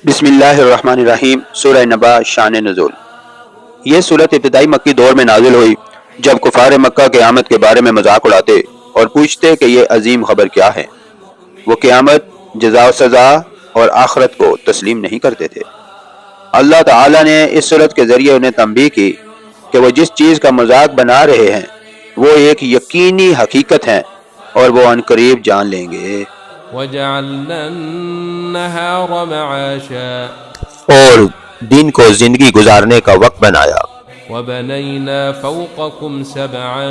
بسم اللہ الرحمن الرحیم۔ سورہ نبا شان نزول۔ یہ صورت ابتدائی مکی دور میں نازل ہوئی جب کفار مکہ قیامت کے بارے میں مذاق اڑاتے اور پوچھتے کہ یہ عظیم خبر کیا ہے۔ وہ قیامت، جزا و سزا اور آخرت کو تسلیم نہیں کرتے تھے۔ اللہ تعالیٰ نے اس صورت کے ذریعے انہیں تنبیہ کی کہ وہ جس چیز کا مذاق بنا رہے ہیں وہ ایک یقینی حقیقت ہے اور وہ عنقریب جان لیں گے۔ وَجَعَلْنَا النَّهَارَ مَعَاشًا، اور دن کو زندگی گزارنے کا وقت بنایا۔ وَبَنَيْنَا فَوْقَكُمْ سَبْعًا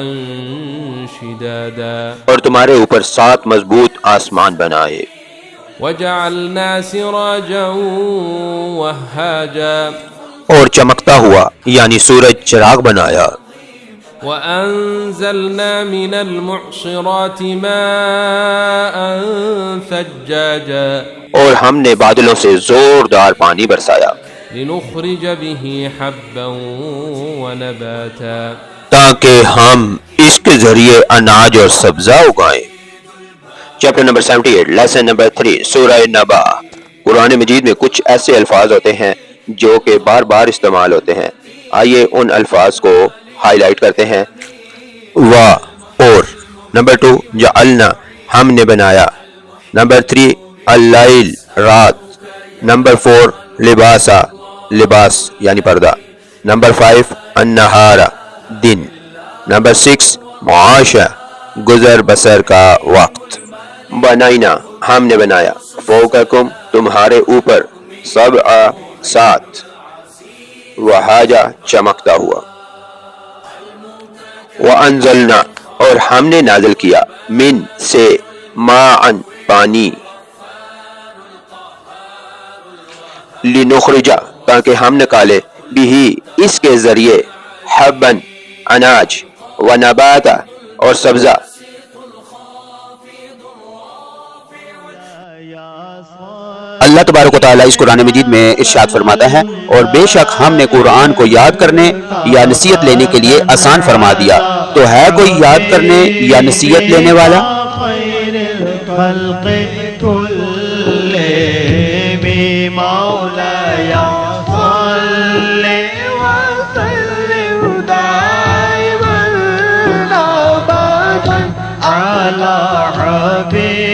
شِدَادًا، اور تمہارے اوپر 7 مضبوط آسمان بنائے۔ وَجَعَلْنَا سِرَاجًا وَهَّاجًا، اور چمکتا ہوا یعنی سورج چراغ بنایا۔ وَأَنزَلْنَا مِنَ الْمُعْصِرَاتِ مَاءً ثَجَّاجًا، اور ہم نے بادلوں سے زوردار پانی برسایا لِنُخْرِجَ بِهِ حَبًّا وَنَبَاتًا، تاکہ ہم اس کے ذریعے اناج اور سبزہ اگائیں۔ چیپٹر نمبر 78، لیسن نمبر 3، سورہ نبا۔ قرآن مجید میں کچھ ایسے الفاظ ہوتے ہیں جو کہ بار بار استعمال ہوتے ہیں۔ آئیے ان الفاظ کو ہائی لائٹ کرتے ہیں۔ اور نمبر 2، جعلنا ہم نے بنایا۔ نمبر 3، اللیل رات۔ نمبر 4، لباسا لباس یعنی پردہ۔ نمبر 5، النہار دن۔ نمبر 6، معاشا گزر بسر کا وقت۔ بنائنا ہم نے بنایا، فوقکم تمہارے اوپر، سبع 7، وہاجا چمکتا ہوا، وانزلنا اور ہم نے نازل کیا، من سے، ماءً پانی، لنخرجا تاکہ ہم نکالے، بھی اس کے ذریعے، حبًا اناج، ونباتا اور سبزہ۔ اللہ تبارک و تعالیٰ اس قرآن مجید میں ارشاد فرماتا ہے، اور بے شک ہم نے قرآن کو یاد کرنے یا نصیحت لینے کے لیے آسان فرما دیا، تو ہے کوئی یاد کرنے یا نصیحت لینے والا؟ على حبيب